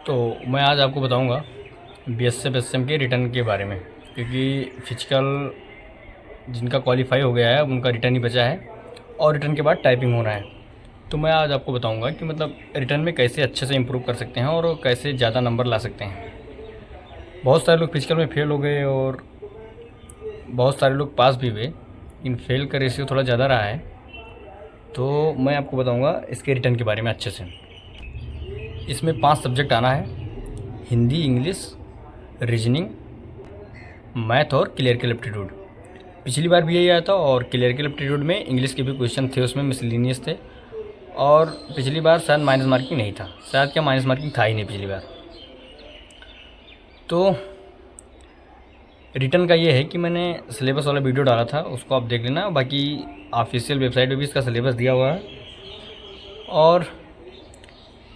तो मैं आज आपको बताऊंगा बीएसएफ एसएम के रिटर्न के बारे में, क्योंकि फिजिकल जिनका क्वालिफाई हो गया है उनका रिटर्न ही बचा है और रिटर्न के बाद टाइपिंग होना है। तो मैं आज आपको बताऊंगा कि मतलब रिटर्न में कैसे अच्छे से इम्प्रूव कर सकते हैं और कैसे ज़्यादा नंबर ला सकते हैं। बहुत सारे लोग फिजिकल में फ़ेल हो गए और बहुत सारे लोग पास भी हुए, लेकिन फेल का रेशियो थोड़ा ज़्यादा रहा है। तो मैं आपको बताऊँगा इसके रिटर्न के बारे में अच्छे से। इसमें 5 सब्जेक्ट आना है: हिंदी, इंग्लिश, रीजनिंग, मैथ और क्लियरिकल एप्टीट्यूड। पिछली बार भी यही आया था और क्लियरिकल एप्टीट्यूड में इंग्लिश के भी क्वेश्चन थे, उसमें मिसलिनियस थे। और पिछली बार शायद माइनस मार्किंग नहीं था, शायद क्या माइनस मार्किंग था ही नहीं पिछली बार। तो रिटर्न का ये है कि मैंने सिलेबस वाला वीडियो डाला था, उसको आप देख लेना। बाकी ऑफिशियल वेबसाइट पे भी इसका सिलेबस दिया हुआ है। और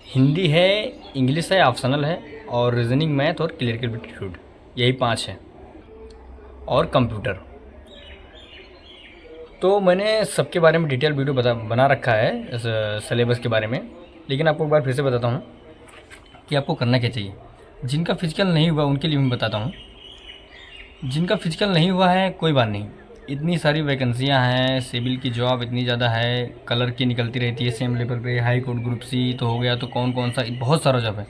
हिंदी है, इंग्लिश है, ऑप्शनल है, और रीजनिंग, मैथ और क्लियरिकल एप्टीट्यूड, यही 5 है, और कंप्यूटर। तो मैंने सबके बारे में डिटेल वीडियो बना रखा है सिलेबस के बारे में, लेकिन आपको एक बार फिर से बताता हूँ कि आपको करना क्या चाहिए। जिनका फिजिकल नहीं हुआ उनके लिए मैं बताता हूँ। जिनका फिजिकल नहीं हुआ है कोई बात नहीं, इतनी सारी वैकेंसियाँ हैं, सिविल की जॉब इतनी ज़्यादा है, कलर की निकलती रहती है सेम लेवल पे, हाई कोर्ट ग्रुप सी तो हो गया, तो कौन कौन सा बहुत सारा जॉब है।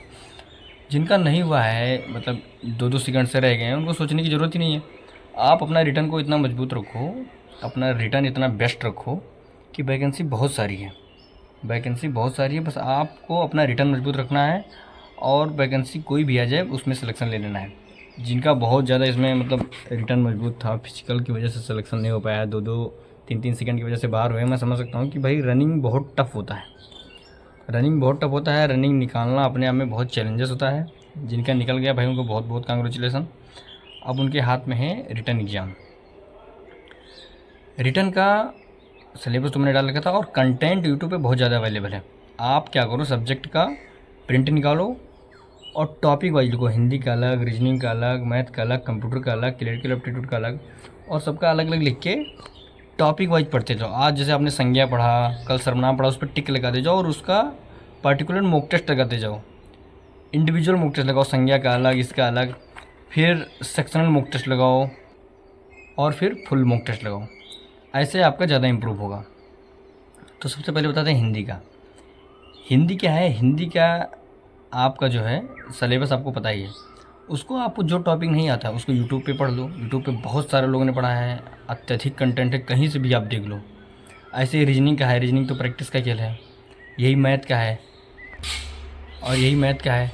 जिनका नहीं हुआ है, मतलब 2-2 सेकंड से रह गए हैं, उनको सोचने की ज़रूरत ही नहीं है। आप अपना रिटर्न को इतना मजबूत रखो, अपना रिटर्न इतना बेस्ट रखो कि वैकेंसी बहुत सारी है, वैकेंसी बहुत सारी है। बस आपको अपना रिटर्न मजबूत रखना है और वैकेंसी कोई भी आ जाए उसमें सिलेक्शन ले लेना है। जिनका बहुत ज़्यादा इसमें मतलब रिटर्न मजबूत था, फिजिकल की वजह से सिलेक्शन नहीं हो पाया, 2-2 3-3 सेकंड की वजह से बाहर हुए, मैं समझ सकता हूँ कि भाई रनिंग बहुत टफ होता है, रनिंग बहुत टफ होता है। रनिंग निकालना अपने आप में बहुत चैलेंजेस होता है। जिनका निकल गया भाई उनको बहुत बहुत कांग्रेचुलेसन। अब उनके हाथ में है रिटर्न एग्ज़ाम। रिटर्न का सिलेबस तो मैंने डाल रखा था और कंटेंट यूट्यूब पे बहुत ज़्यादा अवेलेबल है। आप क्या करो, सब्जेक्ट का प्रिंट निकालो और टॉपिक वाइज लिखो। हिंदी का अलग, रीजनिंग का अलग, मैथ का अलग, कंप्यूटर का अलग, क्लियरिकल एप्टीट्यूड का अलग, और सबका अलग अलग लिख के टॉपिक वाइज पढ़ते जाओ। आज जैसे आपने संज्ञा पढ़ा, कल सर्वनाम पढ़ा, उस पर टिक लगाते जाओ और उसका पार्टिकुलर मॉक टेस्ट लगाते जाओ। इंडिविजुअल मॉक टेस्ट लगाओ, संज्ञा का अलग, इसका अलग, फिर सेक्शनल मॉक टेस्ट लगाओ और फिर फुल मॉक टेस्ट लगाओ। ऐसे आपका ज़्यादा इम्प्रूव होगा। तो सबसे पहले बताते हैं हिंदी का। हिंदी क्या है, हिंदी का आपका जो है सिलेबस आपको पता ही है। उसको आपको जो टॉपिक नहीं आता उसको यूट्यूब पे पढ़ लो। यूट्यूब पे बहुत सारे लोगों ने पढ़ा है, अत्यधिक कंटेंट है, कहीं से भी आप देख लो। ऐसे ही रीजनिंग का है, रीजनिंग तो प्रैक्टिस का खेल है। यही मैथ का है, और यही मैथ का है।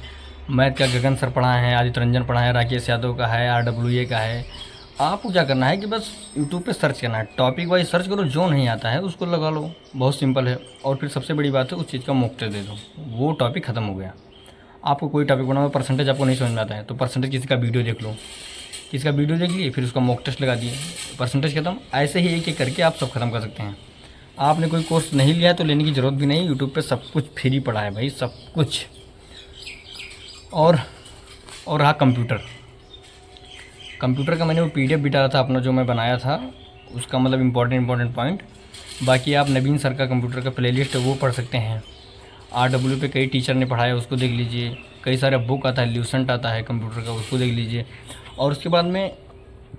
मैथ का गगन सर पढ़ा है, आदित्य रंजन पढ़ा है, राकेश यादव का है, RWA का है। आपको क्या करना है कि बस यूट्यूब पे सर्च करना है, टॉपिक वाइज सर्च करो, जो नहीं आता है उसको लगा लो, बहुत सिंपल है। और फिर सबसे बड़ी बात है उस चीज़ का मॉक टेस्ट दे दो, वो टॉपिक ख़त्म हो गया। आपको कोई टॉपिक बनाओ, परसेंटेज आपको नहीं समझ में आता है तो परसेंटेज किसी का वीडियो देख लो, किसी का वीडियो देख लिए, फिर उसका मॉक टेस्ट लगा दिए, परसेंटेज खत्म। ऐसे ही एक एक करके आप सब खत्म कर सकते हैं। आपने कोई कोर्स नहीं लिया है तो लेने की ज़रूरत भी नहीं, यूट्यूब पे सब कुछ फ्री पड़ा है भाई, सब कुछ। और रहा कंप्यूटर। कंप्यूटर का मैंने वो PDF भी डाला था अपना, जो मैं बनाया था, उसका मतलब इम्पॉर्टेंट पॉइंट। बाकी आप नवीन सर का कंप्यूटर का प्लेलिस्ट है वो पढ़ सकते हैं। RW पे कई टीचर ने पढ़ाया, उसको देख लीजिए। कई सारे बुक आता है, ल्यूसेंट आता है कंप्यूटर का, उसको देख लीजिए। और उसके बाद में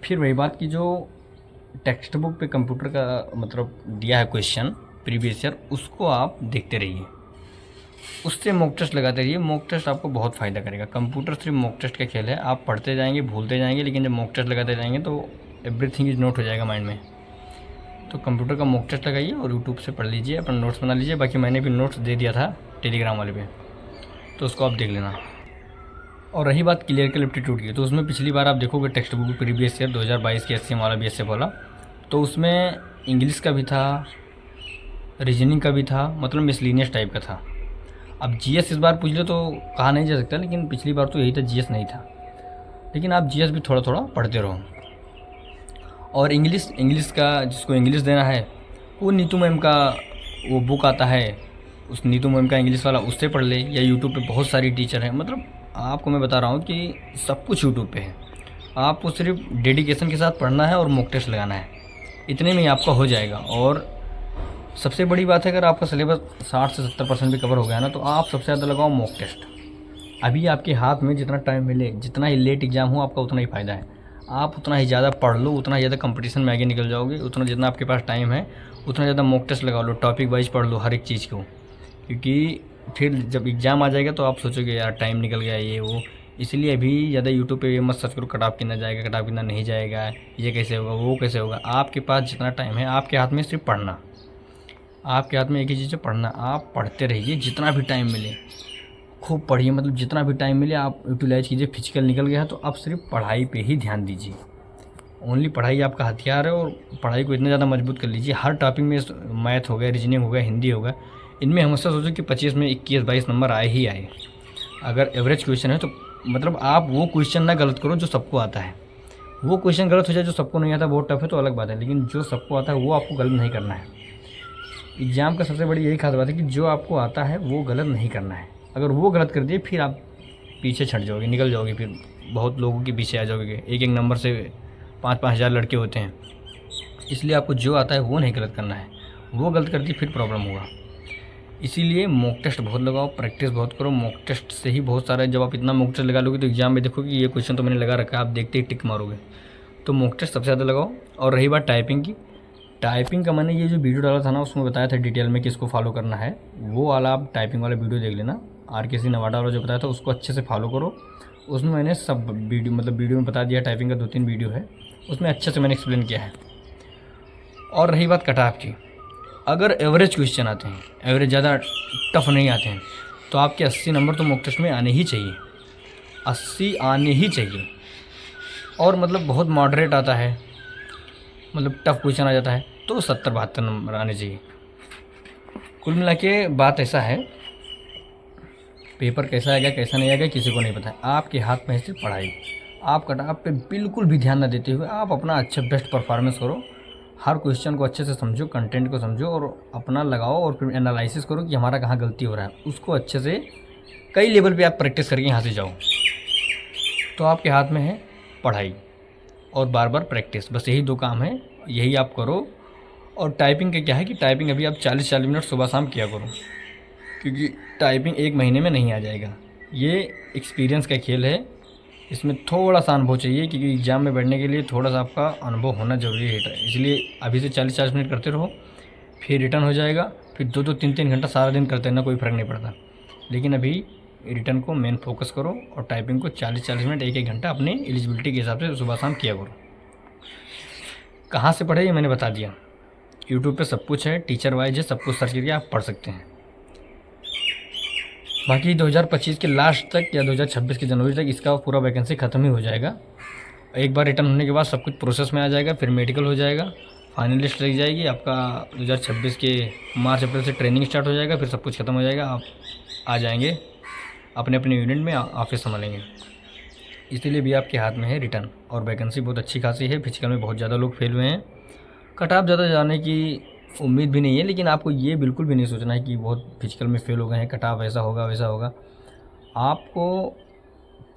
फिर वही बात की, जो टेक्स्ट बुक पे कंप्यूटर का मतलब दिया है क्वेश्चन प्रीवियस ईयर, उसको आप देखते रहिए, उससे मॉक टेस्ट लगाते रहिए। मॉक टेस्ट आपको बहुत फ़ायदा करेगा। कंप्यूटर सिर्फ मॉक टेस्ट का खेल है, आप पढ़ते जाएंगे, भूलते जाएंगे, लेकिन जब मॉक टेस्ट लगाते जाएंगे तो एवरीथिंग इज नोट हो जाएगा माइंड में। तो कंप्यूटर का मॉक टेस्ट लगाइए और यूट्यूब से पढ़ लीजिए, अपना नोट्स बना लीजिए। बाकी मैंने भी नोट्स दे दिया था टेलीग्राम वाले पे, तो उसको आप देख लेना। और रही बात क्लियरिकल एप्टीट्यूड की, तो उसमें पिछली बार आप देखोगे टेक्स्ट बुक प्रीवियस ईयर 2022 के SCM वाला, BSF वाला, तो उसमें इंग्लिश का भी था, रीजनिंग का भी था, मतलब मिसलिनियस टाइप का था। अब GS इस बार पूछ लो तो कहा नहीं जा सकता, लेकिन पिछली बार तो यही था, GS नहीं था। लेकिन आप GS भी थोड़ा थोड़ा पढ़ते रहो। और इंग्लिश का जिसको इंग्लिश देना है, वो नीतू मैम का वो बुक आता है, उस नीतू मैम का इंग्लिश वाला, उससे पढ़ ले। या यूट्यूब पे बहुत सारी टीचर हैं, मतलब आपको मैं बता रहा हूँ कि सब कुछ यूट्यूब पे है। आपको सिर्फ डेडिकेशन के साथ पढ़ना है और मॉक टेस्ट लगाना है, इतने में ही आपका हो जाएगा। और सबसे बड़ी बात है, अगर आपका सिलेबस 60 से 70% भी कवर हो गया ना, तो आप सबसे ज़्यादा लगाओ मॉक टेस्ट। अभी आपके हाथ में जितना टाइम मिले, जितना ही लेट एग्ज़ाम हो आपका उतना ही फ़ायदा है। आप उतना ही ज़्यादा पढ़ लो, उतना ही ज़्यादा कंपटीशन में आगे निकल जाओगे। उतना जितना आपके पास टाइम है उतना ज़्यादा मॉक टेस्ट लगा लो, टॉपिक वाइज पढ़ लो हर एक चीज़ को, क्योंकि फिर जब एग्ज़ाम आ जाएगा तो आप सोचोगे यार टाइम निकल गया ये वो। इसलिए अभी ज़्यादा यूट्यूब पे ये मत सर्च करो कट ऑफ कितना जाएगा, कट ऑफ कितना नहीं जाएगा, ये कैसे होगा, वो कैसे होगा। आपके पास जितना टाइम है, आपके हाथ में सिर्फ पढ़ना, आपके हाथ में एक ही चीज़ है, पढ़ना। आप पढ़ते रहिए जितना भी टाइम मिले, खूब पढ़िए, मतलब जितना भी टाइम मिले आप यूटिलाइज़ कीजिए। फिजिकल निकल गया है तो आप सिर्फ पढ़ाई पे ही ध्यान दीजिए। ओनली पढ़ाई आपका हथियार है, और पढ़ाई को इतना ज़्यादा मजबूत कर लीजिए। हर टॉपिक में, मैथ हो गया, रीजनिंग हो गया, हिंदी हो गया, इनमें हमेशा सोचो कि 25 में 21-22 नंबर आए ही आए। अगर एवरेज क्वेश्चन है तो मतलब आप वो क्वेश्चन ना गलत करो जो सबको आता है। वो क्वेश्चन गलत हो जाए जो सबको नहीं आता, बहुत टफ है तो अलग बात है, लेकिन जो सबको आता है वो आपको गलत नहीं करना है। एग्ज़ाम का सबसे बड़ी यही खास बात है कि जो आपको आता है वो गलत नहीं करना है। अगर वो गलत कर दिए फिर आप पीछे छट जाओगे, निकल जाओगे, फिर बहुत लोगों के पीछे आ जाओगे। एक एक नंबर से 5-5 हज़ार लड़के होते हैं। इसलिए आपको जो आता है वो नहीं गलत करना है, वो गलत कर दिए फिर प्रॉब्लम होगा। इसीलिए मॉक टेस्ट बहुत लगाओ, प्रैक्टिस बहुत करो। मॉक टेस्ट से ही बहुत सारा, जब आप इतना मॉक टेस्ट लगा लोगे तो एग्जाम में देखोगे ये क्वेश्चन तो मैंने लगा रखा है, आप देखते ही टिक मारोगे। तो मॉक टेस्ट सबसे ज़्यादा लगाओ। और रही बात टाइपिंग की, टाइपिंग का मैंने ये जो वीडियो डाला था ना उसमें बताया था डिटेल में किसको फॉलो करना है, वो वाला आप टाइपिंग वाला वीडियो देख लेना। RKC नवाडा वाला जो बताया था उसको अच्छे से फॉलो करो। उसमें मैंने सब वीडियो, मतलब वीडियो में बता दिया। टाइपिंग का 2-3 वीडियो है, उसमें अच्छे से मैंने एक्सप्लेन किया है। और रही बात कट ऑफ की, अगर एवरेज क्वेश्चन आते हैं, एवरेज ज़्यादा टफ नहीं आते हैं, तो आपके 80 नंबर तो मॉक टेस्ट में आने ही चाहिए, 80 आने ही चाहिए। और मतलब बहुत मॉडरेट आता है, मतलब टफ क्वेश्चन आ जाता है तो 70-72 नंबर आने चाहिए। कुल मिला के बात ऐसा है, पेपर कैसा आएगा कैसा नहीं आएगा किसी को नहीं पता है, आपके हाथ में है सिर्फ पढ़ाई। आप कट ऑफ पे बिल्कुल भी ध्यान न देते हुए आप अपना अच्छा बेस्ट परफॉर्मेंस करो। हर क्वेश्चन को अच्छे से समझो, कंटेंट को समझो और अपना लगाओ, और फिर एनालिसिस करो कि हमारा कहाँ गलती हो रहा है। उसको अच्छे से कई लेवल पे आप प्रैक्टिस करके यहाँ से जाओ। तो आपके हाथ में है पढ़ाई और बार बार प्रैक्टिस, बस यही 2 काम है, यही आप करो। और टाइपिंग का क्या है कि टाइपिंग अभी आप 40-40 मिनट सुबह शाम किया करो, क्योंकि टाइपिंग 1 महीने में नहीं आ जाएगा। ये एक्सपीरियंस का खेल है, इसमें थोड़ा सा अनुभव चाहिए, क्योंकि एग्ज़ाम में बैठने के लिए थोड़ा सा आपका अनुभव होना ज़रूरी है। इसलिए अभी से 40-40 मिनट करते रहो, फिर रिटर्न हो जाएगा, फिर 2-2 3-3 घंटा सारा दिन करते रहना, कोई फ़र्क नहीं पड़ता। लेकिन अभी रिटर्न को मेन फोकस करो और टाइपिंग को 40-40 मिनट 1-1 घंटा अपने एलिजिबिलिटी के हिसाब से सुबह शाम किया करो। कहाँ से पढ़े ये मैंने बता दिया, यूट्यूब पे सब कुछ है, टीचर वाइज है, सब कुछ सर्च करके आप पढ़ सकते हैं। बाकी 2025 के लास्ट तक या 2026 के जनवरी तक इसका पूरा वैकेंसी ख़त्म ही हो जाएगा। एक बार रिटर्न होने के बाद सब कुछ प्रोसेस में आ जाएगा, फिर मेडिकल हो जाएगा, फाइनल लिस्ट लग जाएगी आपका। 2026 के मार्च अप्रैल से ट्रेनिंग स्टार्ट हो जाएगा, फिर सब कुछ ख़त्म हो जाएगा, आप आ जाएंगे अपने अपने यूनिट में, ऑफिस संभालेंगे। इसीलिए भी आपके हाथ में है रिटर्न, और वैकेंसी बहुत अच्छी खासी है। फिजिकल में बहुत ज़्यादा लोग फेल हुए हैं, कट ऑफ ज़्यादा जाने की उम्मीद भी नहीं है, लेकिन आपको ये बिल्कुल भी नहीं सोचना है कि बहुत फिजिकल में फेल हो गए हैं, कट ऑफ ऐसा होगा वैसा होगा। आपको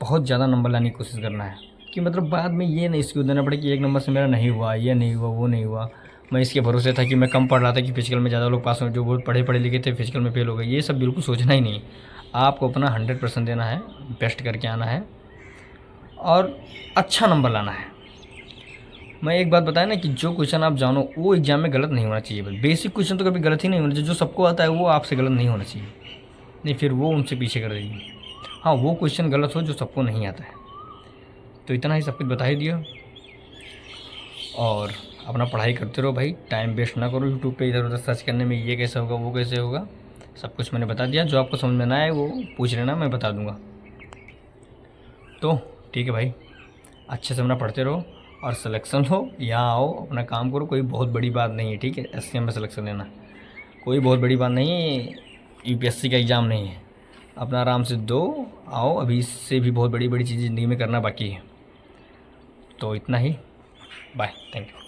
बहुत ज़्यादा नंबर लाने की कोशिश करना है, कि मतलब बाद में ये नहीं इसको देना पड़े कि 1 नंबर से मेरा नहीं हुआ, ये नहीं हुआ, वो नहीं हुआ। मैं इसके भरोसे था कि मैं कम पढ़ रहा था कि फिजिकल में ज़्यादा लोग पास हो, जो बहुत पढ़े लिखे थे फिजिकल में फेल हो गए। ये सब बिल्कुल सोचना ही नहीं, आपको अपना 100% देना है, बेस्ट करके आना है और अच्छा नंबर लाना है। मैं एक बात बताया ना कि जो क्वेश्चन आप जानो वो एग्जाम में गलत नहीं होना चाहिए। बस बेसिक क्वेश्चन तो कभी गलत ही नहीं होना चाहिए, जो सबको आता है वो आपसे गलत नहीं होना चाहिए, नहीं फिर वो उनसे पीछे कर देगी। हाँ, वो क्वेश्चन गलत हो जो सबको नहीं आता है। तो इतना ही सब कुछ बता ही दिया, और अपना पढ़ाई करते रहो भाई, टाइम वेस्ट ना करो यूट्यूब पे इधर उधर सर्च करने में, ये कैसे होगा वो कैसे होगा। सब कुछ मैंने बता दिया, जो आपको समझ में ना आए वो पूछ लेना, मैं बता दूँगा। तो ठीक है भाई, अच्छे से अपना पढ़ते रहो और सिलेक्शन हो, यहाँ आओ, अपना काम करो। कोई बहुत बड़ी बात नहीं है, ठीक है, SCM में सिलेक्शन लेना कोई बहुत बड़ी बात नहीं है, UPSC का एग्ज़ाम नहीं है। अपना आराम से दो, आओ, अभी इससे भी बहुत बड़ी बड़ी चीज़ें ज़िंदगी में करना बाकी है। तो इतना ही, बाय, थैंक यू।